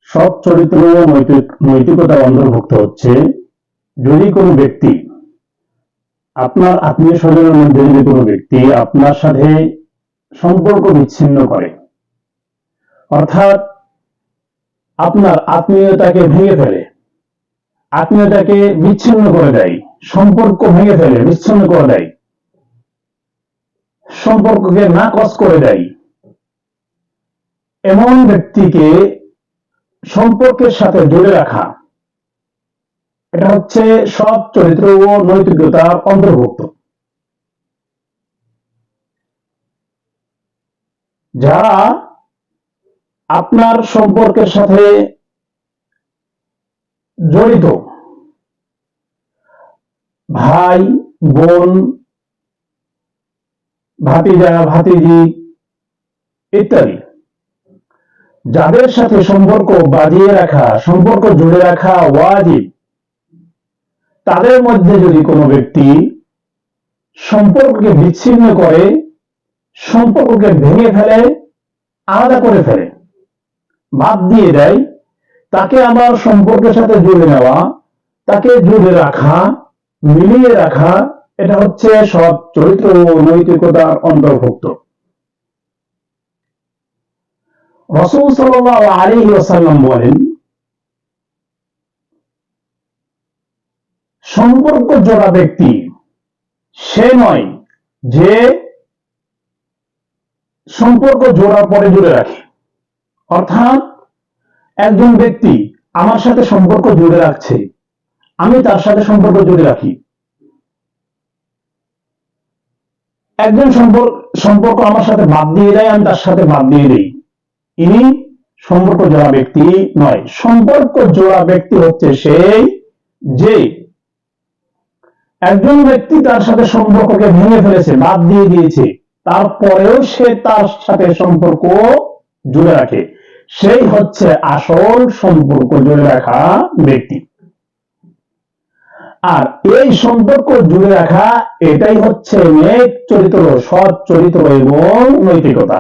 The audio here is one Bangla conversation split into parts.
সৎ চরিত্র ও নৈতিকতার অন্তর্ভুক্ত হচ্ছে যদি কোনো ব্যক্তি, আপনার আত্মীয় স্বজনের মধ্যে যদি কোনো ব্যক্তি আপনার সাথে সম্পর্ক বিচ্ছিন্ন করে, অর্থাৎ আপনার আত্মীয়তাকে ভেঙে ফেলে, আত্মীয়তাকে বিচ্ছিন্ন করে দেয়, সম্পর্ক ভেঙে ফেলে, বিচ্ছিন্ন করে দেয়, সম্পর্ককে নাকচ করে দেয়, এমন ব্যক্তিকে সম্পর্কের সাথে জুড়ে রাখা, এটা হচ্ছে সৎ চরিত্র ও নৈতিকতার অন্তর্ভুক্ত। যারা আপনার সম্পর্কের সাথে জড়িত, ভাই বোন, ভাতিজা ভাতিজি ইত্যাদি, যাদের সাথে সম্পর্ক বাঁধিয়ে রাখা, সম্পর্ক জুড়ে রাখা ওয়াজিব, তাদের মধ্যে যদি কোনো ব্যক্তি সম্পর্ককে বিচ্ছিন্ন করে, সম্পর্ককে ভেঙে ফেলে, আলাদা করে ফেলে, বাদ দিয়ে দেয়, তাকে আবার সম্পর্কের সাথে জুড়ে নেওয়া, তাকে জুড়ে রাখা, মিলিয়ে রাখা, এটা হচ্ছে সৎ চরিত্র ও নৈতিকতার অন্তর্ভুক্ত। রাসূল সাল্লাল্লাহু আলাইহি ওয়াসাল্লাম বলেন, সম্পর্ক জোড়া ব্যক্তি সে নয় যে সম্পর্ক জোড়ার পরে জুড়ে রাখে। অর্থাৎ একজন ব্যক্তি আমার সাথে সম্পর্ক জুড়ে রাখছে, আমি তার সাথে সম্পর্ক জুড়ে রাখি। একজন সম্পর্ক আমার সাথে বাদ দিয়ে দেয়, আমি তার সাথে বাদ দিয়ে দেই, ইনি সম্পর্ক জোড়া ব্যক্তি নয়। সম্পর্ক জোড়া ব্যক্তি হচ্ছে সেই যে একজন ব্যক্তি তার সাথে সম্পর্ককে ভেঙে ফেলেছে, বাদ দিয়ে দিয়েছে, তারপরেও সে তার সাথে সম্পর্ক জুড়ে রাখে, সেই হচ্ছে আসল সম্পর্ক জুড়ে রাখা ব্যক্তি। আর এই সম্পর্ক জুড়ে রাখা, এটাই হচ্ছে নেক চরিত্র, সৎ চরিত্র এবং নৈতিকতা।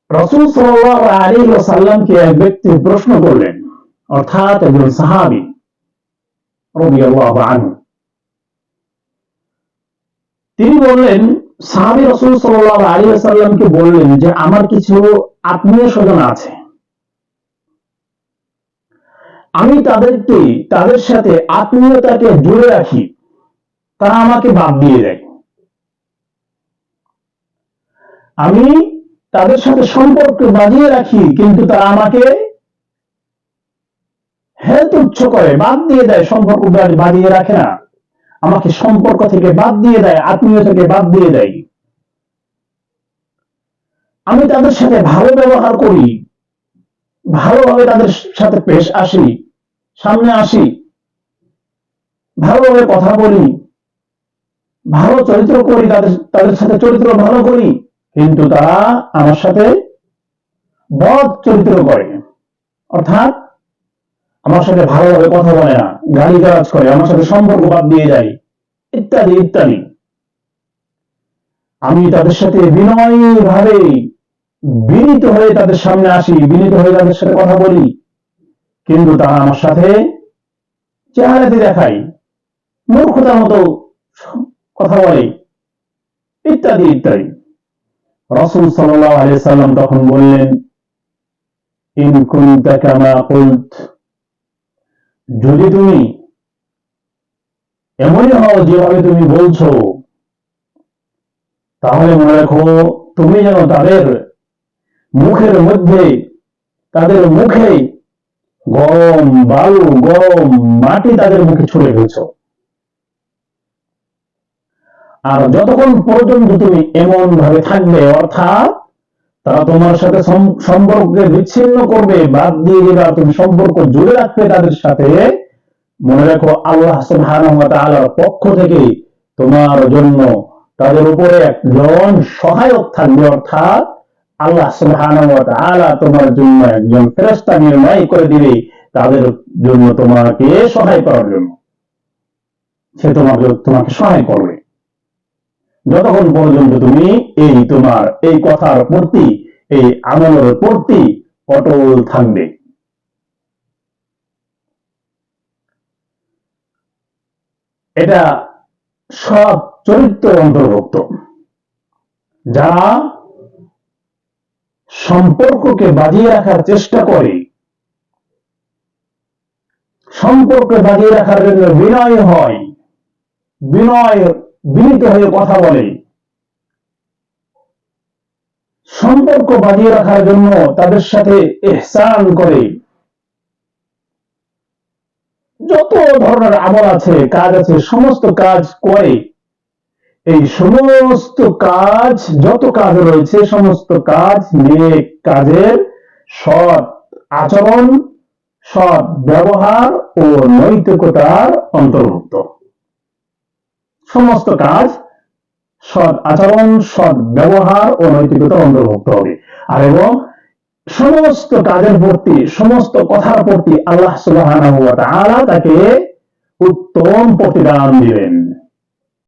রাসূল সাল্লাল্লাহু আলাইহি ওয়াসাল্লামকে এক ব্যক্তি প্রশ্ন করলেন, অর্থাৎ একজন সাহাবী রাদিয়াল্লাহু আনহু, তিনি বললেন, সাহাবী রাসূল সাল্লাল্লাহু আলাইহি ওয়াসাল্লামকে বললেন যে আমার কিছু আত্মীয় স্বজন আছে, আমি তাদের সাথে আত্মীয়তাকে জুড়ে রাখি, তারা আমাকে বাদ দিয়ে দেয়। আমি তাদের সাথে সম্পর্ক বাঁধিয়ে রাখি, কিন্তু তারা আমাকে তুচ্ছ করে, বাদ দিয়ে দেয়, সম্পর্ক বাঁধিয়ে রাখে না, আমাকে সম্পর্ক থেকে বাদ দিয়ে দেয়, আত্মীয় থেকে বাদ দিয়ে দেয়। আমি তাদের সাথে ভালো ব্যবহার করি, ভালোভাবে তাদের সাথে পেশ আসি, সামনে আসি, ভালোভাবে কথা বলি, ভালো চরিত্র করি, তাদের সাথে চরিত্র ভালো করি, কিন্তু তারা আমার সাথে বদ চরিত্র করে, অর্থাৎ আমার সাথে ভালোভাবে কথা বলে না, গালিগালাজ করে, আমার সাথে সম্পর্ক বাদ দিয়ে যায়, ইত্যাদি ইত্যাদি। আমি তাদের সাথে বিনয়ীভাবে বিনীত হয়ে তাদের সামনে আসি, বিনীত হয়ে তাদের সাথে কথা বলি, কিন্তু তারা আমার সাথে চেহারাতে দেখায়, মূর্খতার মতো কথা বলে, ইত্যাদি ইত্যাদি। রাসূল সাল্লাল্লাহু আলাইহি ওয়াসাল্লাম তখন বললেন, ইন কুনতা কামা কুলত, যদি তুমি এমনই হও যেভাবে তুমি বলছো, তাহলে মনে রাখো তুমি যেন তাদের মুখের মধ্যে, তাদের মুখে গরম বালু, গরম মাটি তাদের মুখে ছুঁড়ে ফেলছো। আর যতক্ষণ পর্যন্ত তুমি এমন ভাবে থাকবে, অর্থাৎ তারা তোমার সাথে সম্পর্ককে বিচ্ছিন্ন করবে, বাদ দিয়ে দেবে, আর তুমি সম্পর্ক জুড়ে রাখবে তাদের সাথে, মনে রাখো আল্লাহ সুবহানাহু ওয়া তাআলার পক্ষ থেকে তোমার জন্য তাদের উপরে একজন সহায়ক থাকবে, অর্থাৎ আল্লাহ সুবহানাহু ওয়া তাআলা তোমার জন্য একজন ফেরেশতা নির্ণয় করে দিবে তাদের জন্য, তোমাকে সহায় করার জন্য, সে তোমাকে সহায় করবে। যতক্ষণ পর্যন্ত তুমি এই তোমার এই কথার প্রতি, এই আমলের প্রতি অটল থাকবে। এটা সব চরিত্র অন্তর্ভুক্ত। যারা সম্পর্ককে বাজিয়ে রাখার চেষ্টা করে, সম্পর্ক বাজিয়ে রাখার জন্য বিনীত হয়ে কথা বলে, সম্পর্ক বাজিয়ে রাখার জন্য তাদের সাথে ইহসান করে, যত ধরনের আমল আছে, কাজ আছে, সমস্ত কাজ করে, এই সমস্ত কাজ, যত কাজ রয়েছে, সমস্ত কাজ নেক কাজের সৎ আচরণ, সৎ ব্যবহার ও নৈতিকতার অন্তর্ভুক্ত। সমস্ত কাজ সৎ আচরণ, সৎ ব্যবহার ও নৈতিকতার অন্তর্ভুক্ত হবে। আর এবং সমস্ত কাজের প্রতি, সমস্ত কথার প্রতি আল্লাহ সুবহানাহু ওয়া তাআলা তাকে উত্তম প্রতিদান দিবেন।